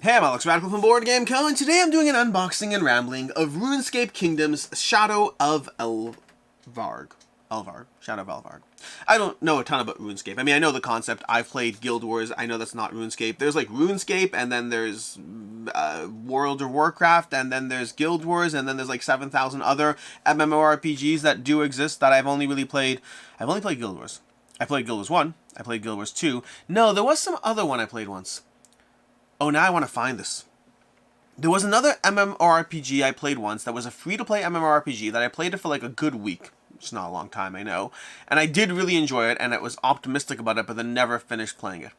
Hey, I'm Alex Radical from Board Game Co, and today I'm doing an unboxing and rambling of RuneScape Kingdoms Shadow of Elvarg. Shadow of Elvarg. I don't know a ton about RuneScape. I mean, I know the concept. I've played Guild Wars. I know that's not RuneScape. There's like RuneScape, and then there's World of Warcraft, and then there's Guild Wars, and then there's like 7,000 other MMORPGs that do exist that I've only really played. I've only played Guild Wars. I played Guild Wars 1. I played Guild Wars 2. No, there was some other one I played once. Oh, now I want to find this. There was another MMORPG I played once that was a free-to-play MMORPG that I played it for like a good week. It's not a long time, I know. And I did really enjoy it, and I was optimistic about it, but then never finished playing it.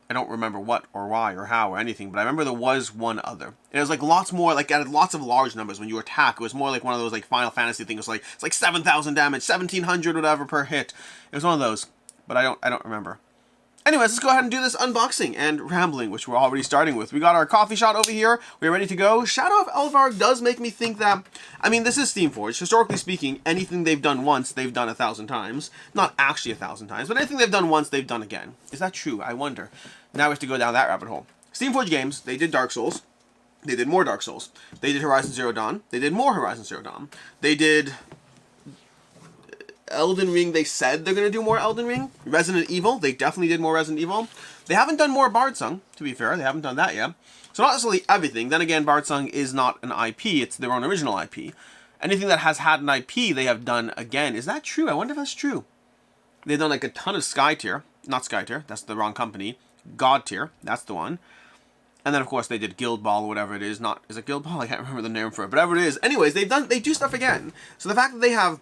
I don't remember what or why or how or anything, but I remember there was one other. It was like lots more, like it had lots of large numbers when you attack. It was more like one of those like Final Fantasy things. It's like 7,000 damage, 1,700 whatever per hit. It was one of those, but I don't remember. Anyways, let's go ahead and do this unboxing and rambling, which we're already starting with. We got our coffee shot over here. We're ready to go. Shadow of Elvarg does make me think that, I mean, this is Steamforged. Historically speaking, anything they've done once, they've done 1,000 times. Not actually 1,000 times, but anything they've done once, they've done again. Is that true? I wonder. Now we have to go down that rabbit hole. Steamforged games, they did Dark Souls. They did more Dark Souls. They did Horizon Zero Dawn. They did more Horizon Zero Dawn. They did Elden Ring. They said they're going to do more Elden Ring. Resident Evil, they definitely did more Resident Evil. They haven't done more Bardsung, to be fair. They haven't done that yet. So not necessarily everything. Then again, Bardsung is not an IP. It's their own original IP. Anything that has had an IP, they have done again. Is that true? I wonder if that's true. They've done like a ton of Sky Tier. Not Sky Tier. That's the wrong company. God Tier. That's the one. And then, of course, they did Guild Ball or whatever it is. Is it Guild Ball? I can't remember the name for it. But whatever it is. Anyways, they do stuff again. So the fact that they have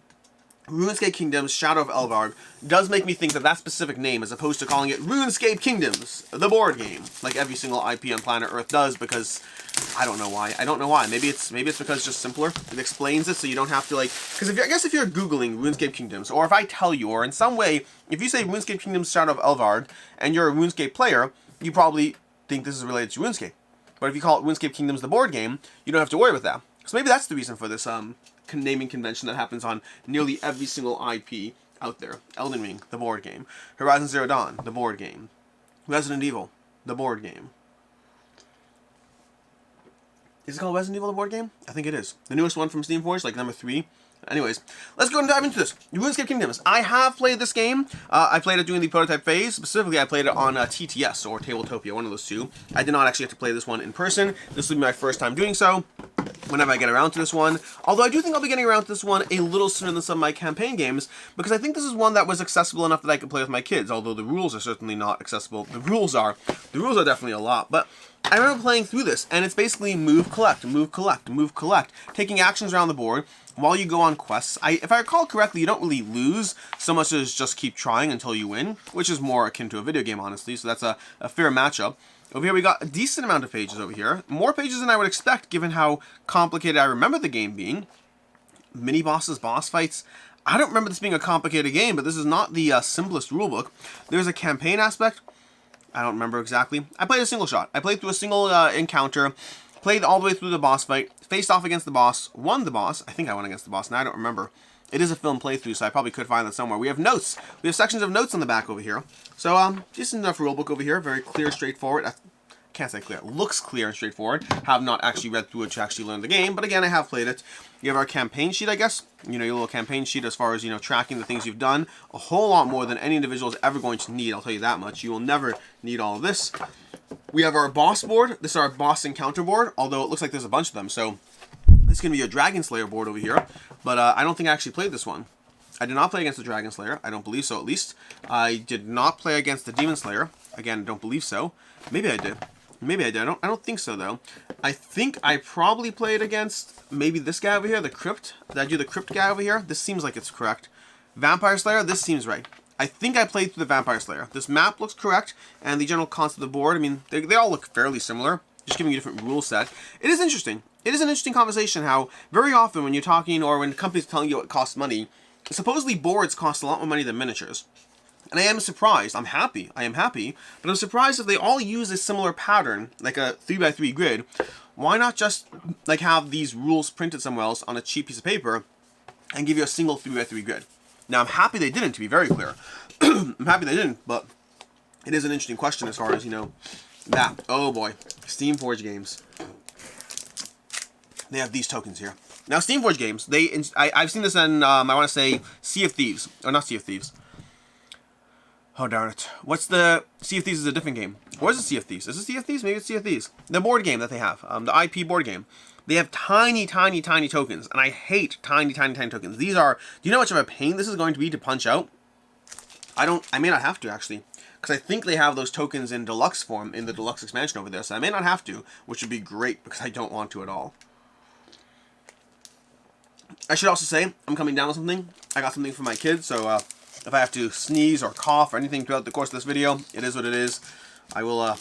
RuneScape Kingdoms, Shadow of Elvarg, does make me think that that specific name, as opposed to calling it RuneScape Kingdoms, the board game, like every single IP on planet Earth does, because I don't know why. I don't know why. Maybe it's because it's just simpler. It explains it so you don't have to, like, because I guess if you're Googling RuneScape Kingdoms, or if I tell you, or in some way, if you say RuneScape Kingdoms, Shadow of Elvarg, and you're a RuneScape player, you probably think this is related to RuneScape. But if you call it RuneScape Kingdoms, the board game, you don't have to worry with that. So maybe that's the reason for this, naming convention that happens on nearly every single IP out there. Elden Ring, the board game. Horizon Zero Dawn, the board game. Resident Evil, the board game. Is it called Resident Evil, the board game? I think it is. The newest one from Steamforged, like number 3. Anyways, let's go and dive into this. RuneScape Kingdoms. I have played this game. I played it during the prototype phase. Specifically, I played it on TTS, or Tabletopia, one of those two. I did not actually have to play this one in person. This will be my first time doing so, whenever I get around to this one. Although I do think I'll be getting around to this one a little sooner than some of my campaign games, because I think this is one that was accessible enough that I could play with my kids, although the rules are certainly not accessible. The rules are definitely a lot, but I remember playing through this, and it's basically move, collect, move, collect, move, collect, taking actions around the board while you go on quests. If I recall correctly, you don't really lose so much as just keep trying until you win, which is more akin to a video game, honestly, so that's a fair matchup. Over here we got a decent amount of pages over here. More pages than I would expect, given how complicated I remember the game being. Mini-bosses, boss fights. I don't remember this being a complicated game, but this is not the simplest rulebook. There's a campaign aspect. I don't remember exactly. I played a single shot. I played through a single encounter, played all the way through the boss fight, faced off against the boss, won the boss. I think I won against the boss, and I don't remember. It is a film playthrough, so I probably could find that somewhere. We have notes. We have sections of notes on the back over here. So, decent enough rulebook over here. Very clear, straightforward. I can't say clear. It looks clear and straightforward. Have not actually read through it to actually learn the game, but again, I have played it. You have our campaign sheet, I guess. You know, your little campaign sheet as far as, you know, tracking the things you've done. A whole lot more than any individual is ever going to need, I'll tell you that much. You will never need all of this. We have our boss board. This is our boss encounter board, although it looks like there's a bunch of them, so this is going to be a Dragon Slayer board over here, but I don't think I actually played this one. I did not play against the Dragon Slayer. I don't believe so, at least. I did not play against the Demon Slayer. Again, I don't believe so. Maybe I did. Maybe I did. I don't think so, though. I think I probably played against maybe this guy over here, the Crypt. Did I do the Crypt guy over here? This seems like it's correct. Vampire Slayer, this seems right. I think I played through the Vampire Slayer. This map looks correct, and the general concept of the board, I mean, they all look fairly similar, just giving you a different rule set. It is interesting. It is an interesting conversation how very often when you're talking or when companies are telling you it costs money, supposedly boards cost a lot more money than miniatures. And I am surprised. I'm happy. I am happy. But I'm surprised if they all use a similar pattern, like a 3x3 grid. Why not just like have these rules printed somewhere else on a cheap piece of paper and give you a single 3x3 grid? Now, I'm happy they didn't, to be very clear. I'm happy they didn't, but it is an interesting question as far as, you know, that. Oh boy. Steamforge games. They have these tokens here. Now, Steamforge games, I've seen this in, I want to say, Sea of Thieves. Or not Sea of Thieves. Oh, darn it. What's the... Sea of Thieves is a different game. Or is it Sea of Thieves? Is it Sea of Thieves? Maybe it's Sea of Thieves. The board game that they have. The IP board game. They have tiny, tiny, tiny tokens. And I hate tiny, tiny, tiny tokens. These are... Do you know how much of a pain this is going to be to punch out? I may not have to, actually. Because I think they have those tokens in deluxe form in the Deluxe Expansion over there. So I may not have to, which would be great because I don't want to at all. I should also say, I'm coming down with something. I got something for my kids, so if I have to sneeze or cough or anything throughout the course of this video, it is what it is. I will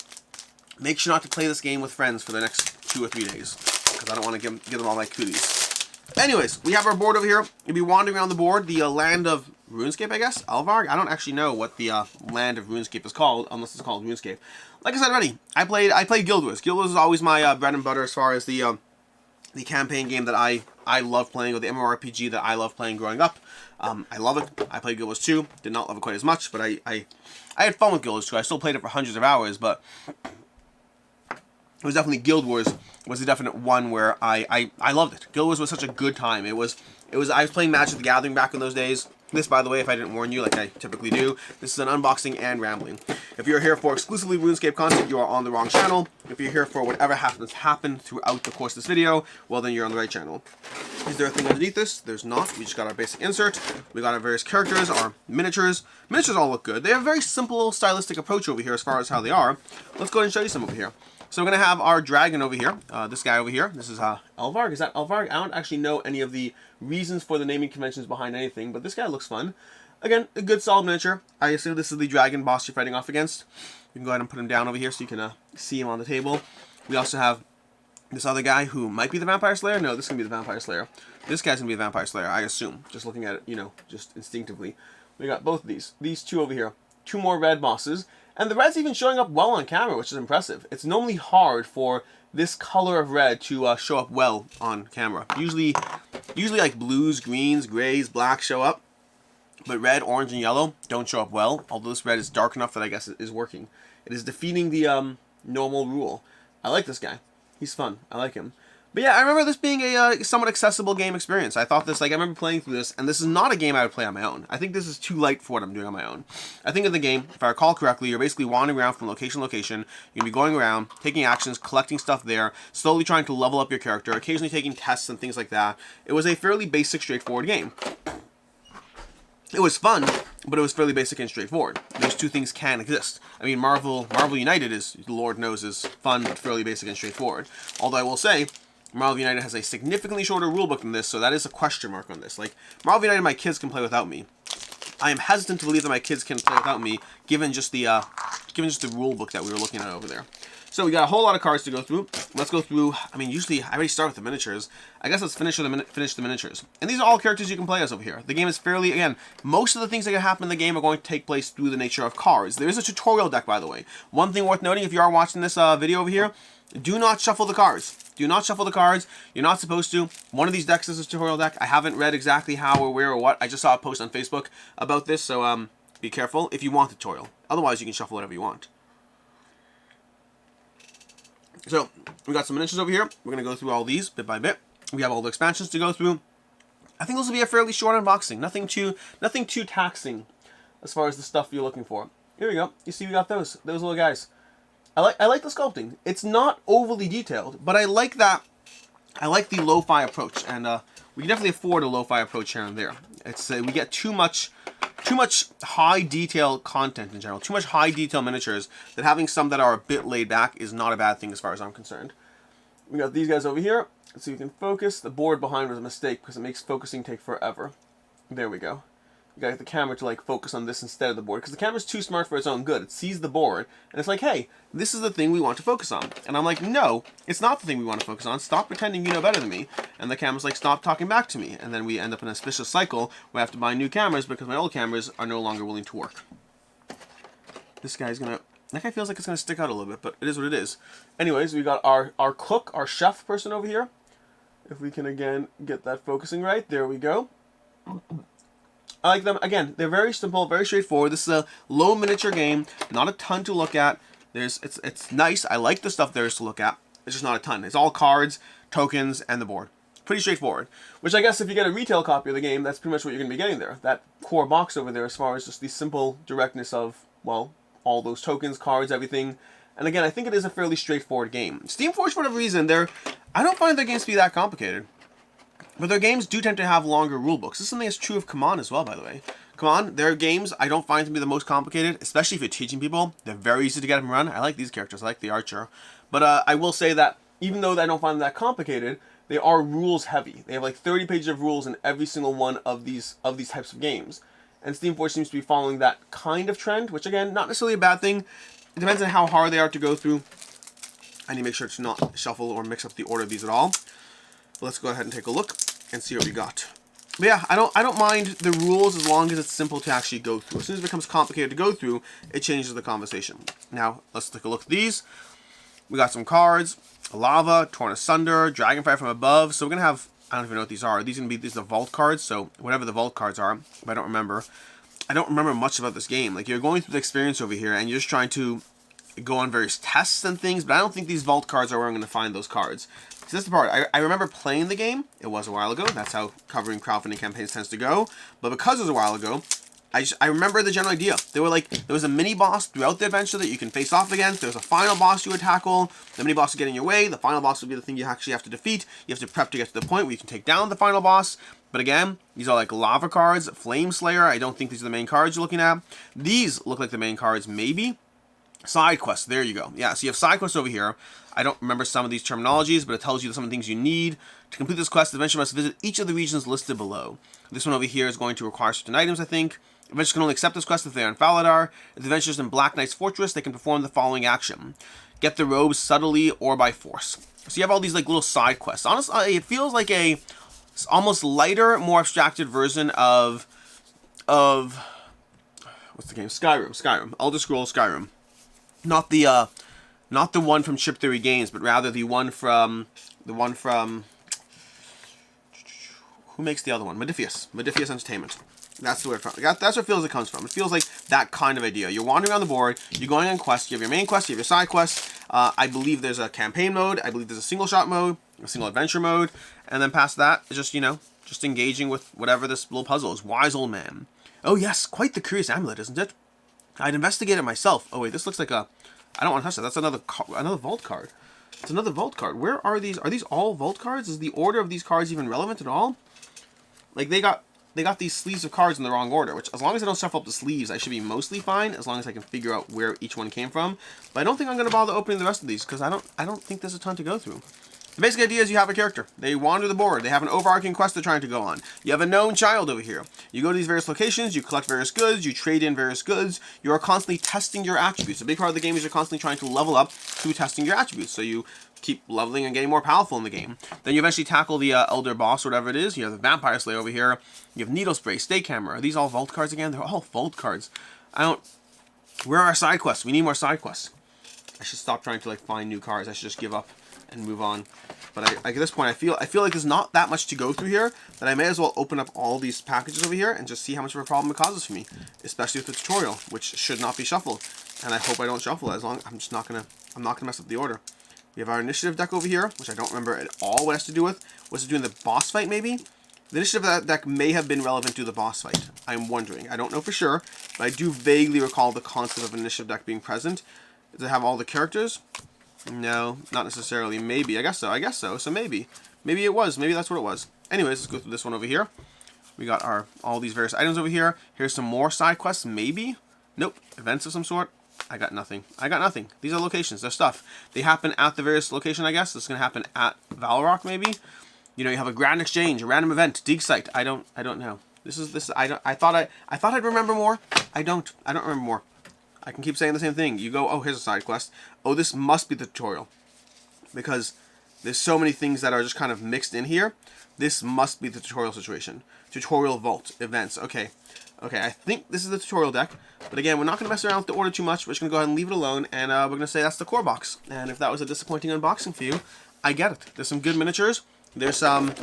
make sure not to play this game with friends for the next 2 or 3 days, because I don't want to give them all my cooties. Anyways, we have our board over here. You'll be wandering around the board, the land of RuneScape, I guess? Elvarg? I don't actually know what the land of RuneScape is called, unless it's called RuneScape. Like I said already, I played Guild Wars. Guild Wars is always my bread and butter as far as the campaign game that I love playing, or the MMORPG that I love playing growing up. I love it. I played Guild Wars 2. Did not love it quite as much, but I had fun with Guild Wars 2. I still played it for hundreds of hours, but it was definitely Guild Wars was the definite one where I loved it. Guild Wars was such a good time. I was playing Magic the Gathering back in those days. This, by the way, if I didn't warn you, like I typically do, this is an unboxing and rambling. If you're here for exclusively RuneScape content, you are on the wrong channel. If you're here for whatever happens to happen throughout the course of this video, well, then you're on the right channel. Is there a thing underneath this? There's not. We just got our basic insert. We got our various characters, our miniatures. Miniatures all look good. They have a very simple stylistic approach over here as far as how they are. Let's go ahead and show you some over here. So we're going to have our dragon over here, this guy over here. This is Elvarg. Is that Elvarg? I don't actually know any of the reasons for the naming conventions behind anything, but this guy looks fun. Again, a good solid miniature. I assume this is the dragon boss you're fighting off against. You can go ahead and put him down over here so you can see him on the table. We also have this other guy who might be the Vampire Slayer. No, this is going to be the Vampire Slayer. This guy's going to be the Vampire Slayer, I assume. Just looking at it, you know, just instinctively. We got both of these. These two over here. 2 more red bosses. And the red's even showing up well on camera, which is impressive. It's normally hard for this color of red to show up well on camera. Usually like blues, greens, grays, blacks show up. But red, orange, and yellow don't show up well. Although this red is dark enough that I guess it is working. It is defeating the normal rule. I like this guy. He's fun. I like him. But yeah, I remember this being a somewhat accessible game experience. I thought this, like, I remember playing through this, and this is not a game I would play on my own. I think this is too light for what I'm doing on my own. I think of the game, if I recall correctly, you're basically wandering around from location to location. You're going to be going around, taking actions, collecting stuff there, slowly trying to level up your character, occasionally taking tests and things like that. It was a fairly basic, straightforward game. It was fun, but it was fairly basic and straightforward. Those two things can exist. I mean, Marvel United is, the Lord knows, is fun, but fairly basic and straightforward. Although I will say, Marvel United has a significantly shorter rulebook than this, so that is a question mark on this. Like, Marvel United, my kids can play without me. I am hesitant to believe that my kids can play without me, given just the rulebook that we were looking at over there. So we got a whole lot of cards to go through. Let's go through. I mean, usually I already start with the miniatures. I guess let's finish the miniatures. And these are all characters you can play as over here. The game is fairly, again, most of the things that can happen in the game are going to take place through the nature of cards. There is a tutorial deck, by the way. One thing worth noting, if you are watching this video over here, do not shuffle the cards. Do not shuffle the cards. You're not supposed to. One of these decks is a tutorial deck. I haven't read exactly how or where or what. I just saw a post on Facebook about this, so be careful if you want the tutorial. Otherwise, you can shuffle whatever you want. So, we got some miniatures over here. We're going to go through all these bit by bit. We have all the expansions to go through. I think this will be a fairly short unboxing. Nothing too taxing as far as the stuff you're looking for. Here we go. You see we got those little guys. I like the sculpting. It's not overly detailed, but I like that. I like the lo-fi approach, and we can definitely afford a lo-fi approach here and there. It's we get too much high detail content in general, too much high detail miniatures, that having some that are a bit laid back is not a bad thing as far as I'm concerned. We got these guys over here. Let's see if we can focus. The board behind was a mistake because it makes focusing take forever. There we go. You gotta get the camera to like focus on this instead of the board, because the camera's too smart for its own good. It sees the board and it's like, hey, this is the thing we want to focus on. And I'm like, no, it's not the thing we want to focus on. Stop pretending you know better than me. And the camera's like, stop talking back to me. And then we end up in a vicious cycle where I have to buy new cameras because my old cameras are no longer willing to work. This guy's gonna, that guy feels like it's gonna stick out a little bit, but it is what it is. Anyways, we got our cook, our chef person over here. If we can again get that focusing right, there we go. I like them. Again, they're very simple, very straightforward. This is a low miniature game, not a ton to look at. It's nice. I like the stuff there is to look at. It's just not a ton. It's all cards, tokens, and the board. Pretty straightforward. Which I guess if you get a retail copy of the game, that's pretty much what you're going to be getting there. That core box over there as far as just the simple directness of, well, all those tokens, cards, everything. And again, I think it is a fairly straightforward game. Steamforge, for whatever reason, I don't find their games to be that complicated. But their games do tend to have longer rulebooks. This is something that's true of Come On as well, by the way. Come On, their games I don't find to be the most complicated, especially if you're teaching people. They're very easy to get them run. I like these characters. I like the archer. But I will say that even though I don't find them that complicated, they are rules heavy. They have like 30 pages of rules in every single one of these types of games. And Steamforge seems to be following that kind of trend, which again, not necessarily a bad thing. It depends on how hard they are to go through. I need to make sure to not shuffle or mix up the order of these at all. But let's go ahead and take a look and see what we got. But yeah, I don't mind the rules as long as it's simple to actually go through. As soon as it becomes complicated to go through, it changes the conversation. Now, let's take a look at these. We got some cards. Lava, Torn Asunder, Dragonfire from Above. So we're going to have, I don't even know what these are. These are the vault cards, so whatever the vault cards are, but I don't remember. I don't remember much about this game. Like, you're going through the experience over here, and you're just trying to go on various tests and things, but I don't think these vault cards are where I'm going to find those cards. So that's the part. I remember playing the game. It was a while ago. That's how covering crowdfunding campaigns tends to go. But because it was a while ago, I remember the general idea. There was a mini boss throughout the adventure that you can face off against. There was a final boss you would tackle. The mini boss would get in your way. The final boss would be the thing you actually have to defeat. You have to prep to get to the point where you can take down the final boss. But again, these are like lava cards, Flame Slayer. I don't think these are the main cards you're looking at. These look like the main cards, maybe. Side quests, there you go. Yeah, so you have side quests over here. I don't remember some of these terminologies, but it tells you some of the things you need. To complete this quest, the adventurer must visit each of the regions listed below. This one over here is going to require certain items, I think. Adventurers can only accept this quest if they are in Faladar. If the adventurers in Black Knight's Fortress, they can perform the following action. Get the robes subtly or by force. So you have all these like little side quests. Honestly, it feels like a almost lighter, more abstracted version of what's the game? Skyrim. Elder Scrolls Skyrim. Not the one from Chip Theory Games, but rather the one from who makes the other one? Modiphius Entertainment. That's where that's where it feels it comes from. It feels like that kind of idea. You're wandering on the board, you're going on quests, you have your main quest, you have your side quests. I believe there's a campaign mode, I believe there's a single shot mode, a single adventure mode, and then past that, it's just, just engaging with whatever this little puzzle is. Wise old man. Oh yes, quite the curious amulet, isn't it? I'd investigate it myself. Oh wait, this looks like a... I don't want to touch that. That's another vault card. It's another vault card. Where are these? Are these all vault cards? Is the order of these cards even relevant at all? Like, they got these sleeves of cards in the wrong order, which as long as I don't shuffle up the sleeves, I should be mostly fine, as long as I can figure out where each one came from. But I don't think I'm going to bother opening the rest of these, because I don't think there's a ton to go through. The basic idea is you have a character. They wander the board. They have an overarching quest they're trying to go on. You have a known child over here. You go to these various locations, you collect various goods, you trade in various goods. You are constantly testing your attributes. A big part of the game is you're constantly trying to level up through testing your attributes. So you keep leveling and getting more powerful in the game. Then you eventually tackle the elder boss, or whatever it is. You have the vampire slayer over here. You have needle spray, stake hammer. Are these all vault cards again? They're all vault cards. Where are our side quests? We need more side quests. I should stop trying to find new cards. I should just give up and move on. But at this point, I feel like there's not that much to go through here, that I may as well open up all these packages over here and just see how much of a problem it causes for me, especially with the tutorial, which should not be shuffled. And I hope I don't shuffle it, as long I'm not gonna mess up the order. We have our initiative deck over here, which I don't remember at all what it has to do with. What's it doing the boss fight, maybe? The initiative of that deck may have been relevant to the boss fight. I'm wondering. I don't know for sure, but I do vaguely recall the concept of an initiative deck being present. Does it have all the characters? No, not necessarily. Maybe. I guess so. So maybe. Maybe it was. Maybe that's what it was. Anyways, let's go through this one over here. We got all these various items over here. Here's some more side quests, maybe? Nope. Events of some sort. I got nothing. These are locations. They're stuff. They happen at the various location, I guess. This is going to happen at Valrock, maybe? You have a grand exchange, a random event, dig site. I don't know. I thought I'd remember more. I don't remember more. I can keep saying the same thing. You go, oh, here's a side quest. Oh, this must be the tutorial. Because there's so many things that are just kind of mixed in here. This must be the tutorial situation. Tutorial vault, events. Okay, I think this is the tutorial deck. But again, we're not going to mess around with the order too much. We're just going to go ahead and leave it alone. And we're going to say that's the core box. And if that was a disappointing unboxing for you, I get it. There's some good miniatures. There's some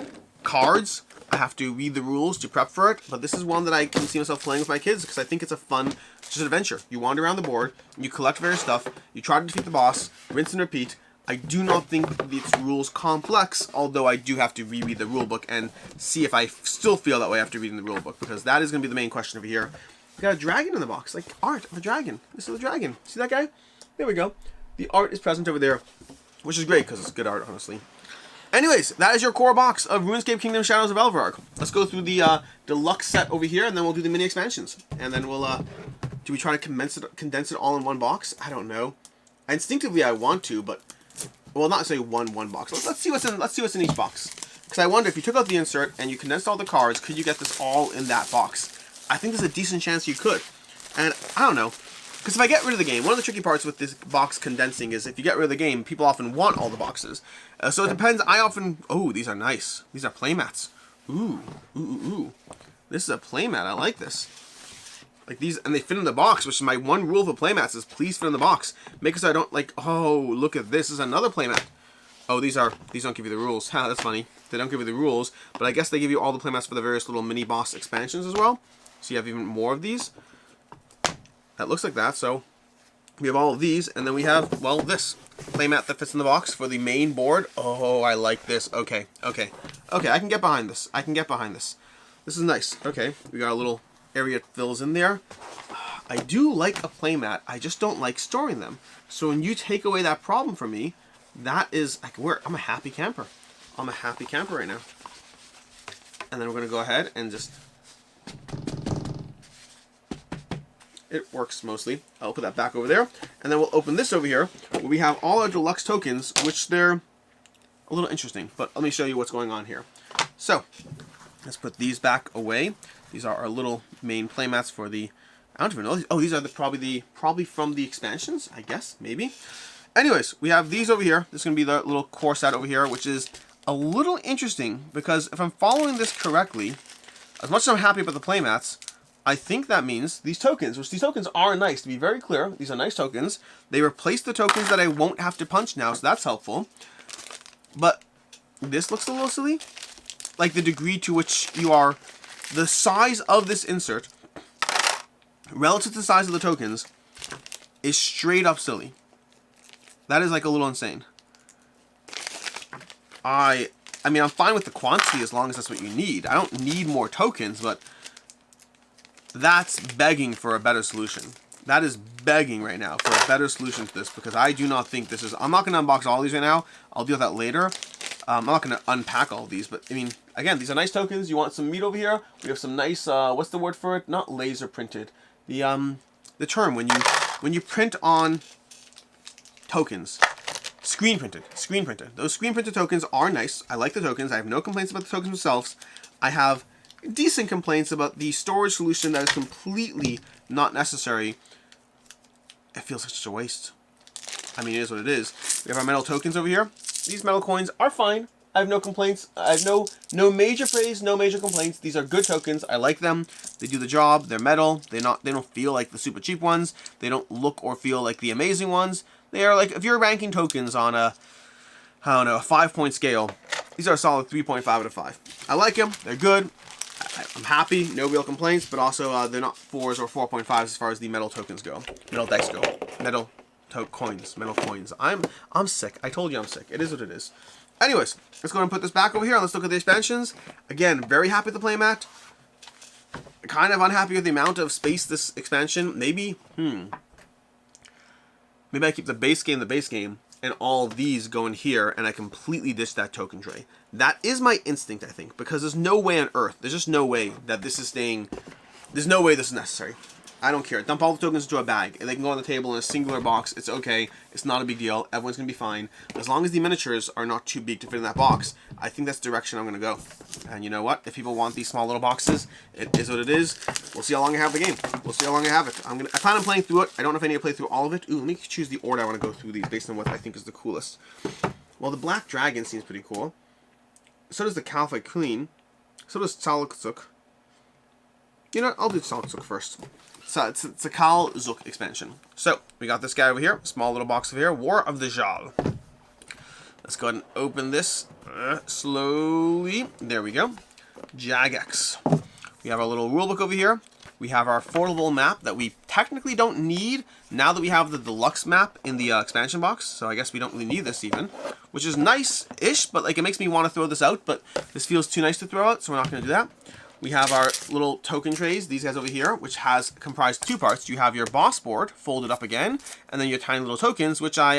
cards. I have to read the rules to prep for it, but this is one that I can see myself playing with my kids because I think it's a fun, just an adventure. You wander around the board, you collect various stuff, you try to defeat the boss, rinse and repeat. I do not think its rules complex, although I do have to reread the rulebook and see if I still feel that way after reading the rulebook, because that is going to be the main question over here. We got a dragon in the box, like art of a dragon. This is a dragon. See that guy? There we go. The art is present over there, which is great because it's good art, honestly. Anyways, that is your core box of RuneScape Kingdoms Shadows of Elvarg. Let's go through the deluxe set over here, and then we'll do the mini expansions. And then we'll, do we try to condense it all in one box? I don't know. Instinctively, I want to, but, well, not say one box. Let's see what's in each box. Because I wonder if you took out the insert and you condensed all the cards, could you get this all in that box? I think there's a decent chance you could. And I don't know. Because if I get rid of the game, one of the tricky parts with this box condensing is if you get rid of the game, people often want all the boxes. So it depends. I often... Oh, these are nice. These are playmats. Ooh. This is a playmat. I like this. Like these, and they fit in the box, which is my one rule for playmats is please fit in the box. Make it so I don't like, oh, look at this. This is another playmat. Oh, these don't give you the rules. Ha, that's funny. They don't give you the rules, but I guess they give you all the playmats for the various little mini boss expansions as well. So you have even more of these. That looks like that, so we have all of these, and then we have, well, this playmat that fits in the box for the main board. Oh, I like this. Okay, I can get behind this. This is nice. Okay, we got a little area that fills in there. I do like a playmat. I just don't like storing them. So when you take away that problem from me, that is, I can work. I'm a happy camper. I'm a happy camper right now. And then we're going to go ahead and just... It works mostly. I'll put that back over there. And then we'll open this over here, where we have all our deluxe tokens, which they're a little interesting. But let me show you what's going on here. So, let's put these back away. These are our little main playmats for the... I don't even know. Oh, these are probably from the expansions, I guess, maybe. Anyways, we have these over here. This is going to be the little core set over here, which is a little interesting, because if I'm following this correctly, as much as I'm happy about the playmats, I think that means these tokens, which these tokens are nice, to be very clear. These are nice tokens. They replace the tokens that I won't have to punch now, so that's helpful. But this looks a little silly. Like the degree to which you are... The size of this insert, relative to the size of the tokens, is straight up silly. That is like a little insane. I mean, I'm fine with the quantity as long as that's what you need. I don't need more tokens, but... That's begging for a better solution. That is begging right now for a better solution to this, because I do not think this is... I'm not going to unbox all these right now. I'll deal with that later. I'm not going to unpack all of these, but I mean, again, these are nice tokens. You want some meat over here? We have some nice, what's the word for it? Not laser printed. The term when you print on tokens. Screen printed. Those screen printed tokens are nice. I like the tokens. I have no complaints about the tokens themselves. I have decent complaints about the storage solution that is completely not necessary. It feels like such a waste. I mean, it is what it is. We have our metal tokens over here. These metal coins are fine. I have no complaints. I have no major praise, no major complaints. These are good tokens. I like them. They do the job. They're metal. They don't feel like the super cheap ones. They don't look or feel like the amazing ones. They are like, if you're ranking tokens on a, I don't know, a 5-point scale, these are a solid 3.5 out of 5. I like them. They're good. I'm happy, no real complaints, but also they're not 4s or 4.5s as far as the metal tokens go. Metal decks go. Metal coins. I'm sick. I told you I'm sick. It is what it is. Anyways, let's go and put this back over here and let's look at the expansions. Again, very happy with the playmat. Kind of unhappy with the amount of space this expansion. Maybe I keep the base game and all of these go in here, and I completely ditch that token tray. That is my instinct, I think, because there's no way on earth, there's just no way that this is staying, there's no way this is necessary. I don't care. Dump all the tokens into a bag, and they can go on the table in a singular box. It's okay. It's not a big deal. Everyone's going to be fine. As long as the miniatures are not too big to fit in that box, I think that's the direction I'm going to go. And you know what? If people want these small little boxes, it is what it is. We'll see how long I have the game. We'll see how long I have it. I plan on playing through it. I don't know if I need to play through all of it. Ooh, let me choose the order I want to go through these based on what I think is the coolest. Well, the Black Dragon seems pretty cool. So does the Kalphite Queen. So does Tzkal-Zuk. You know what? I'll do Tzkal-Zuk first. So it's a Tzkal-Zuk expansion. So we got this guy over here, small little box over here, War of the Zal. Let's go ahead and open this slowly. There we go. Jagex. We have our little rulebook over here. We have our affordable map that we technically don't need now that we have the deluxe map in the expansion box. So I guess we don't really need this even, which is nice-ish, but like it makes me want to throw this out, but this feels too nice to throw out, so we're not going to do that. We have our little token trays, these guys over here, which has comprised two parts. You have your boss board folded up again, and then your tiny little tokens, which I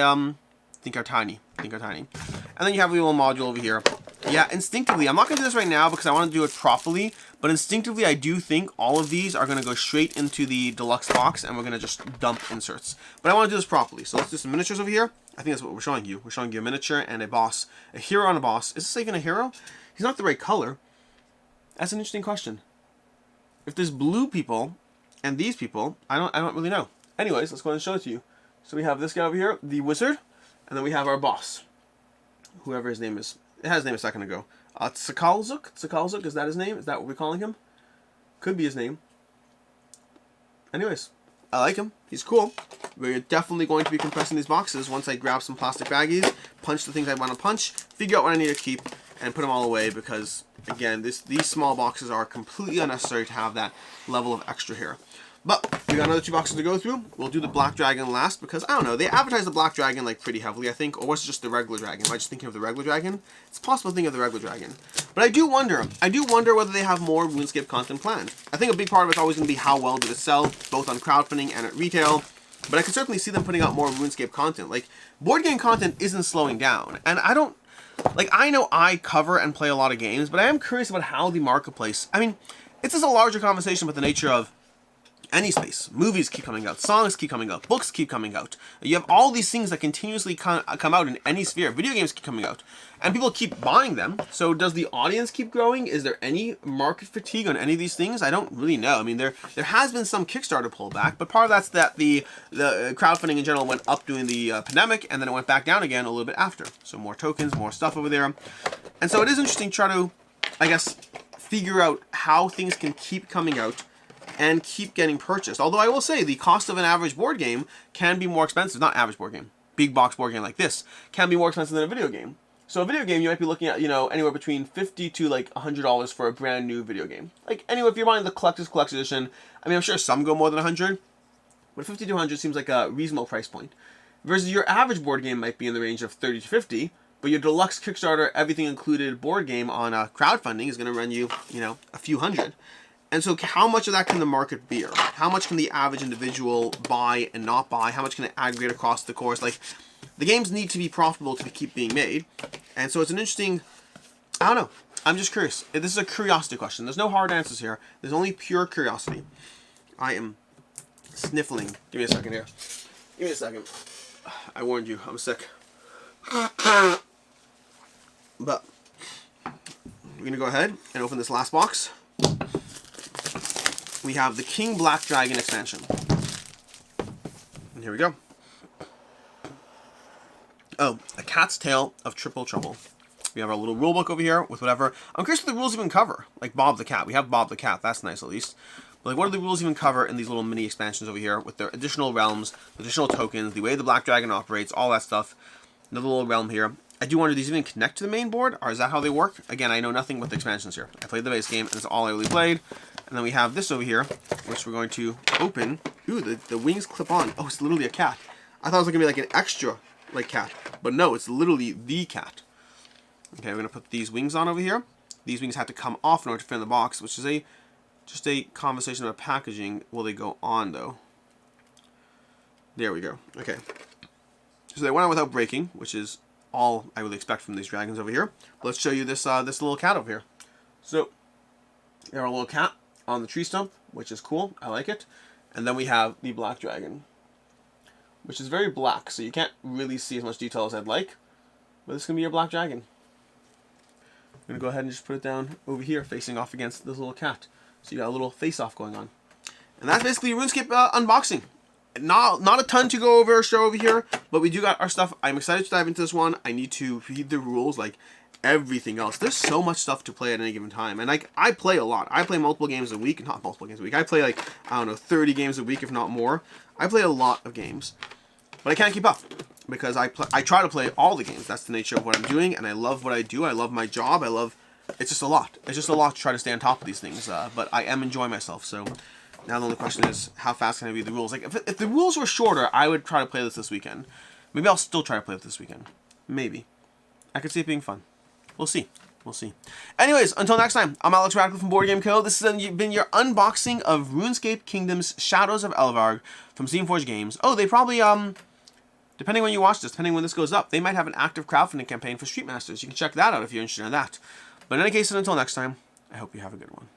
think are tiny. And then you have a little module over here. Yeah, instinctively, I'm not going to do this right now because I want to do it properly, but instinctively I do think all of these are going to go straight into the deluxe box and we're going to just dump inserts. But I want to do this properly, so let's do some miniatures over here. I think that's what we're showing you. We're showing you a miniature and a boss. A hero and a boss. Is this even a hero? He's not the right color. That's an interesting question. If there's blue people and these people, I don't really know. Anyways, let's go ahead and show it to you. So we have this guy over here, the wizard, and then we have our boss. Whoever his name is. It had his name a second ago. Tzkal-Zuk? Tzkal-Zuk, is that his name? Is that what we're calling him? Could be his name. Anyways, I like him. He's cool. We're definitely going to be compressing these boxes once I grab some plastic baggies, punch the things I want to punch, figure out what I need to keep, and put them all away because, again, these small boxes are completely unnecessary to have that level of extra here. But we got another two boxes to go through. We'll do the Black Dragon last because, I don't know, they advertise the Black Dragon like pretty heavily, I think. Or was it just the regular dragon? Am I just thinking of the regular dragon? It's possible to think of the regular dragon. But I do wonder whether they have more RuneScape content planned. I think a big part of it's always going to be how well did it sell, both on crowdfunding and at retail. But I can certainly see them putting out more RuneScape content. Like, board game content isn't slowing down. And I don't, like, I know I cover and play a lot of games, but I am curious about how the marketplace, I mean, it's just a larger conversation with the nature of any space. Movies keep coming out, songs keep coming out, books keep coming out. You have all these things that continuously come out in any sphere. Video games keep coming out, and people keep buying them. So does the audience keep growing? Is there any market fatigue on any of these things? I don't really know. I mean, there has been some Kickstarter pullback, but part of that's that the crowdfunding in general went up during the pandemic, and then it went back down again a little bit after. So more tokens, more stuff over there. And so it is interesting to try to, I guess, figure out how things can keep coming out and keep getting purchased. Although I will say the cost of an average board game can be more expensive. Not average board game. Big box board game like this can be more expensive than a video game. So a video game you might be looking at, you know, anywhere between $50 to like $100 for a brand new video game. Like anyway, if you're buying the collector's collection edition, I mean, I'm sure some go more than 100, but 50 to 100 seems like a reasonable price point. Versus your average board game might be in the range of 30 to 50, but your deluxe Kickstarter, everything included board game on crowdfunding is going to run you, you know, a few hundred. And so how much of that can the market bear? How much can the average individual buy and not buy? How much can it aggregate across the course? Like, the games need to be profitable to keep being made. And so it's an interesting, I don't know. I'm just curious. This is a curiosity question. There's no hard answers here. There's only pure curiosity. I am sniffling. Give me a second here. Give me a second. I warned you. I'm sick. But we're going to go ahead and open this last box. We have the King Black Dragon expansion. And here we go. Oh, A Cat's Tale of Triple Trouble. We have our little rulebook over here with whatever. I'm curious what the rules even cover. Like Bob the Cat. We have Bob the Cat. That's nice at least. But like, what do the rules even cover in these little mini expansions over here with their additional realms, additional tokens, the way the Black Dragon operates, all that stuff. Another little realm here. I do wonder, do these even connect to the main board? Or is that how they work? Again, I know nothing with the expansions here. I played the base game, and that's all I really played. And then we have this over here, which we're going to open. Ooh, the wings clip on. Oh, it's literally a cat. I thought it was going to be like an extra, like, cat. But no, it's literally the cat. Okay, we're going to put these wings on over here. These wings have to come off in order to fit in the box, which is just a conversation about packaging. Will they go on, though? There we go. Okay. So they went on without breaking, which is all I would expect from these dragons over here. Let's show you this this little cat over here. So, we have our little cat on the tree stump, which is cool. I like it. And then we have the black dragon, which is very black, so you can't really see as much detail as I'd like. But this is going to be your black dragon. I'm going to go ahead and just put it down over here, facing off against this little cat. So you got a little face-off going on. And that's basically RuneScape unboxing. Not a ton to go over or show over here, but we do got our stuff. I'm excited to dive into this one. I need to read the rules like everything else. There's so much stuff to play at any given time. And like, I play a lot. I play multiple games a week. Not multiple games a week. I play like, I don't know, 30 games a week, if not more. I play a lot of games. But I can't keep up because I try to play all the games. That's the nature of what I'm doing, and I love what I do. I love my job. I love it's just a lot. It's just a lot to try to stay on top of these things. But I am enjoying myself. So now the only question is, how fast can I read the rules? Like, if the rules were shorter, I would try to play this weekend. Maybe I'll still try to play it this weekend. Maybe. I could see it being fun. We'll see. We'll see. Anyways, until next time, I'm Alex Radcliffe from Board Game Co. This has been your unboxing of RuneScape Kingdoms Shadows of Elvarg from Steamforged Games. Oh, they probably, depending when you watch this, depending when this goes up, they might have an active crowdfunding campaign for Street Masters. You can check that out if you're interested in that. But in any case, until next time, I hope you have a good one.